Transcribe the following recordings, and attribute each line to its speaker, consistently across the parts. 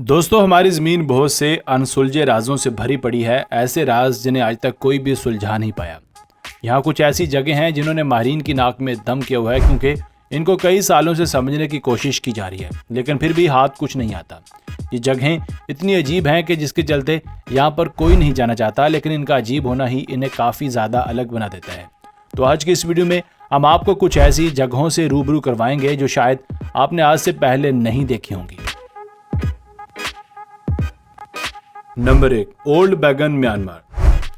Speaker 1: दोस्तों, हमारी ज़मीन बहुत से अनसुलझे राजों से भरी पड़ी है, ऐसे राज जिन्हें आज तक कोई भी सुलझा नहीं पाया। यहाँ कुछ ऐसी जगह हैं जिन्होंने माहिरीन की नाक में दम किया हुआ है, क्योंकि इनको कई सालों से समझने की कोशिश की जा रही है, लेकिन फिर भी हाथ कुछ नहीं आता। ये जगहें इतनी अजीब हैं कि जिसके चलते यहाँ पर कोई नहीं जाना चाहता, लेकिन इनका अजीब होना ही इन्हें काफ़ी ज़्यादा अलग बना देता है। तो आज की इस वीडियो में हम आपको कुछ ऐसी जगहों से रूबरू करवाएंगे जो शायद आपने आज से पहले नहीं देखी होंगी। नंबर 1, ओल्ड बैगन, म्यांमार।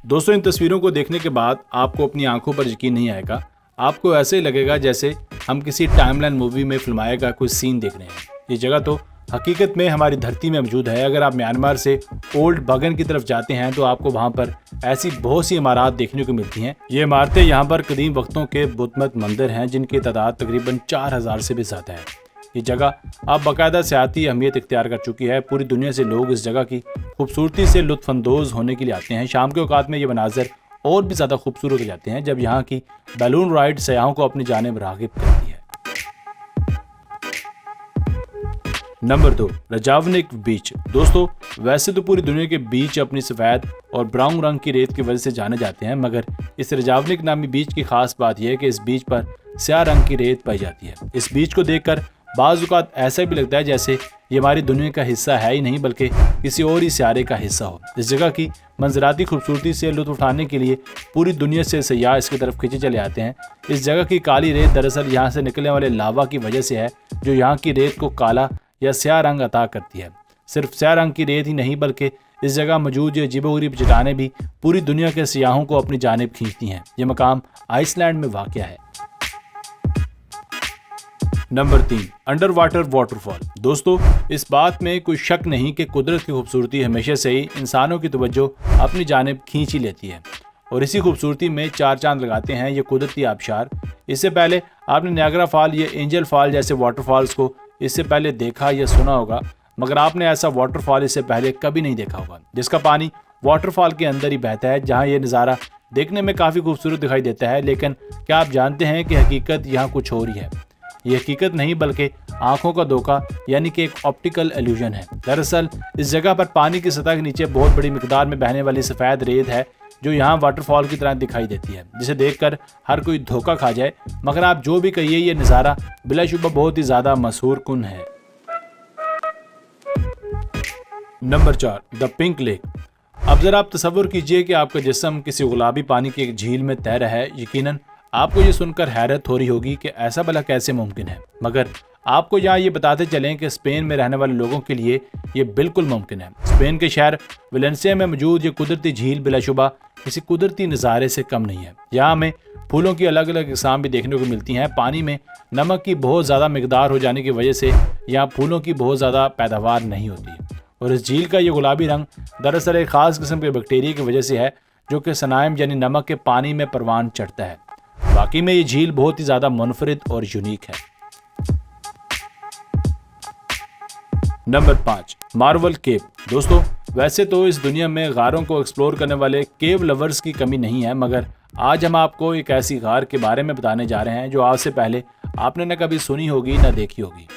Speaker 1: दोस्तों, इन तस्वीरों को देखने के बाद आपको अपनी आंखों पर यकीन नहीं आएगा। आपको ऐसे ही लगेगा जैसे हम किसी टाइमलाइन मूवी में फिल्माया गया कोई सीन देख रहे हैं। ये जगह तो हकीकत में हमारी धरती में मौजूद है। अगर आप म्यांमार से ओल्ड बैगन की तरफ जाते हैं तो आपको वहाँ पर ऐसी बहुत सी इमारत देखने को मिलती हैं। ये इमारतें यहाँ पर कदीम वक्तों के बुतमत मंदिर हैं, जिनकी तादाद तकरीबन 4000 से भी ज़्यादा है। ये जगह अब बाकायदा सियाती अहमियत इख्तियार कर चुकी है। पूरी दुनिया से लोग इस जगह की खूबसूरती से लुत्फानंदोज़ होने के लिए आते हैं। शाम के औकात में ये मनाज़र और भी ज़्यादा खूबसूरत हो जाते हैं जब यहाँ की बैलून राइड सयाहों को अपनी जानिब राग़िब करती है। नंबर 2, रजावनिक बीच। दोस्तों, वैसे तो पूरी दुनिया के बीच अपनी सफ़ेद और ब्राउन रंग की रेत की वजह से जाने जाते हैं, मगर इस रजावनिक नामी बीच की खास बात यह है कि इस बीच पर स्याह रंग की रेत पाई जाती है। इस बीच को देखकर बाज़ औक़ात ऐसा भी लगता है जैसे ये हमारी दुनिया का हिस्सा है ही नहीं, बल्कि किसी और ही सियारे का हिस्सा हो। इस जगह की मंजराती खूबसूरती से लुत्फ़ उठाने के लिए पूरी दुनिया से सयाह इसकी तरफ खींचे चले आते हैं। इस जगह की काली रेत दरअसल यहाँ से निकलने वाले लावा की वजह से है, जो यहाँ की रेत को काला या स्याह रंग अता करती है। सिर्फ स्याह रंग की रेत ही नहीं, बल्कि इस जगह मौजूद ये अजीबो-गरीब चट्टानें भी पूरी दुनिया के सियाहों को अपनी जानिब खींचती हैं। ये मकाम आइसलैंड में वाक़ है। Number 3, under water waterfall. दोस्तों, इस बात में कोई शक नहीं कि कुदरत की खूबसूरती हमेशा से ही इंसानों की तवज्जो अपनी जानिब खींच ही लेती है, और इसी खूबसूरती में चार चांद लगाते हैं ये कुदरती आबशार। इससे पहले आपने नायग्रा फॉल या एंजल फॉल जैसे वाटरफॉल्स को इससे पहले देखा या सुना होगा, मगर आपने ऐसा वाटरफॉल इससे पहले कभी नहीं देखा होगा जिसका पानी वाटरफॉल के अंदर ही बहता है। जहाँ ये नज़ारा देखने में काफ़ी खूबसूरत दिखाई देता है, लेकिन क्या आप जानते हैं कि हकीकत यहाँ कुछ और ही है। ये हकीकत नहीं बल्कि आंखों का धोखा, यानी कि एक ऑप्टिकल इल्यूजन है। दरअसल इस जगह पर पानी की सतह के नीचे बहुत बड़ी मिकदार में बहने वाली सफ़ेद रेत है, जो यहाँ वाटरफॉल की तरह दिखाई देती है, जिसे देखकर हर कोई धोखा खा जाए। मगर आप जो भी कहिए, ये नज़ारा बिलाशुबा बहुत ही ज़्यादा मशहूर कुन है। Number 4, the pink lake. अब ज़रा आप तसव्वुर कीजिए कि आपका जिस्म किसी गुलाबी पानी की एक झील में तैर रहा है। यकीनन आपको ये सुनकर हैरत हो रही होगी कि ऐसा भला कैसे मुमकिन है, मगर आपको यहाँ ये बताते चलें कि स्पेन में रहने वाले लोगों के लिए ये बिल्कुल मुमकिन है। स्पेन के शहर वेलेंसिया में मौजूद ये कुदरती झील बिलाशुबा किसी कुदरती नज़ारे से कम नहीं है। यहाँ हमें फूलों की अलग अलग किस्म भी देखने को मिलती हैं। पानी में नमक की बहुत ज़्यादा मिकदार हो जाने की वजह से यहाँ फूलों की बहुत ज़्यादा पैदावार नहीं होती, और इस झील का ये गुलाबी रंग दरअसल एक ख़ास किस्म के बैक्टीरिया की वजह से है, जो कि सनाइम यानी नमक के पानी में परवान चढ़ता है। वाकई में ये झील बहुत ही ज़्यादा मुनफरिद और यूनिक है। नंबर 5, मार्वल केव। दोस्तों, वैसे तो इस दुनिया में गारों को एक्सप्लोर करने वाले केव लवर्स की कमी नहीं है, मगर आज हम आपको एक ऐसी गार के बारे में बताने जा रहे हैं जो आज से पहले आपने न कभी सुनी होगी न देखी होगी।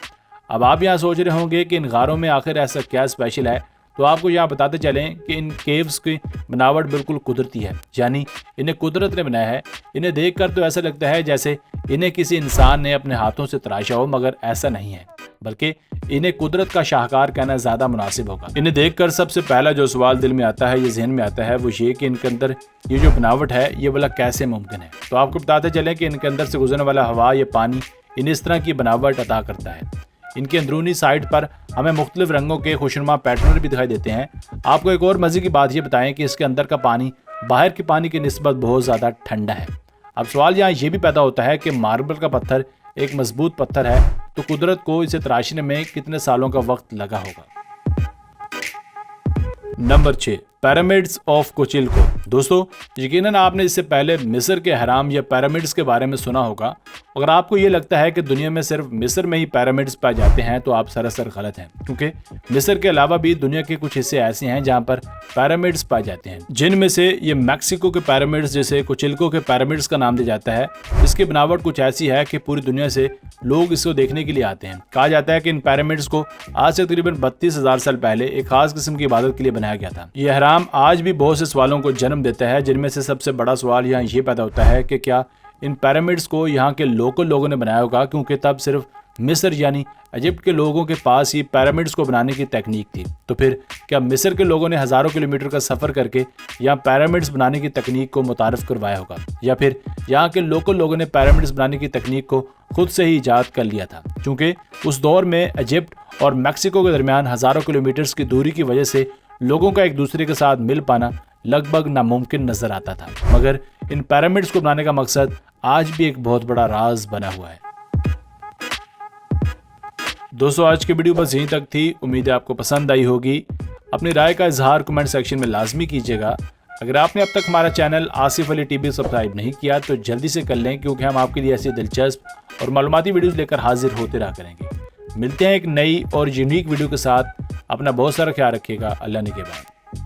Speaker 1: अब आप यहाँ सोच रहे होंगे कि इन गारों में आखिर ऐसा क्या स्पेशल है, तो आपको यहाँ बताते चलें कि इन केव्स की बनावट बिल्कुल कुदरती है, यानी इन्हें कुदरत ने बनाया है। इन्हें देखकर तो ऐसा लगता है जैसे इन्हें किसी इंसान ने अपने हाथों से तराशा हो, मगर ऐसा नहीं है, बल्कि इन्हें कुदरत का शाहकार कहना ज़्यादा मुनासिब होगा। इन्हें देखकर सबसे पहला जो सवाल दिल में आता है, ये जहन में आता है, वो ये कि इनके अंदर ये जो बनावट है ये वाला कैसे मुमकिन है। तो आपको बताते चलें कि इनके अंदर से गुजरने वाला हवा या पानी इन्हें इस तरह की बनावट अता करता है। इनकी अंदरूनी साइड पर हमें मुख्तलिफ रंगों के खुशनुमा पैटर्न भी दिखाई देते हैं। आपको एक और मज़े की बात ये बताएं कि इसके अंदर का पानी बाहर के पानी की निस्बत बहुत ज़्यादा ठंडा है। अब सवाल यहाँ ये भी पैदा होता है कि मार्बल का पत्थर एक मजबूत पत्थर है, तो कुदरत को इसे तराशने में कितने सालों का वक्त लगा होगा। नंबर 6, पिरामिड्स ऑफ कोचिल्को। दोस्तों, यकीनन आपने इससे पहले मिस्र के हराम या पिरामिड्स के बारे में सुना होगा, अगर आपको ये लगता है कि दुनिया में सिर्फ मिस्र में ही पिरामिड्स पाए जाते हैं तो आप सरासर गलत हैं, क्योंकि मिस्र के अलावा भी दुनिया के कुछ हिस्से ऐसे हैं जहां पर पिरामिड्स पाए जाते हैं, जिनमें से ये मैक्सिको के पिरामिड्स, जिसे कुचिल्को के पिरामिड्स का नाम दिया जाता है, इसकी बनावट कुछ ऐसी है कि पूरी दुनिया से लोग इसको देखने के लिए आते हैं। कहा जाता है कि इन पिरामिड्स को आज से तकरीबन 32,000 साल पहले एक खास किस्म की इबादत के लिए बनाया गया था। यह हराम आज भी बहुत से सवालों को जन्म देता है, जिनमें से सबसे बड़ा सवाल यहाँ ये पैदा होता है कि क्या इन पिरामिड्स को यहाँ के लोकल लोगों ने बनाया होगा, क्योंकि तब सिर्फ मिस्र यानी इजिप्ट के लोगों के पास ही पिरामिड्स को बनाने की तकनीक थी। तो फिर क्या मिस्र के लोगों ने हज़ारों किलोमीटर का सफ़र करके यहाँ पिरामिड्स बनाने की तकनीक को मुतारफ़ करवाया होगा, या फिर यहाँ के लोकल लोगों ने पिरामिड्स बनाने की तकनीक को खुद से ही ईजाद कर लिया था? क्योंकि उस दौर में इजिप्ट और मैक्सिको के दरमियान हज़ारों किलोमीटर्स की दूरी की वजह से लोगों का एक दूसरे के साथ मिल पाना लगभग नामुमकिन नजर आता था। मगर इन पिरामिड्स को बनाने का मकसद आज भी एक बहुत बड़ा राज बना हुआ है। दोस्तों, आज की वीडियो बस यहीं तक थी। उम्मीद है आपको पसंद आई होगी। अपनी राय का इजहार कमेंट सेक्शन में लाजमी कीजिएगा। अगर आपने अब तक हमारा channel Asif Ali TV subscribe नहीं किया तो जल्दी से कर लें, क्योंकि हम आपके लिए ऐसी दिलचस्प और मालूमाती वीडियोस लेकर हाजिर होते रहा करेंगे। मिलते हैं एक नई और यूनिक वीडियो के साथ। अपना बहुत सारा ख्याल रखिएगा। अल्लाह ने के बाद।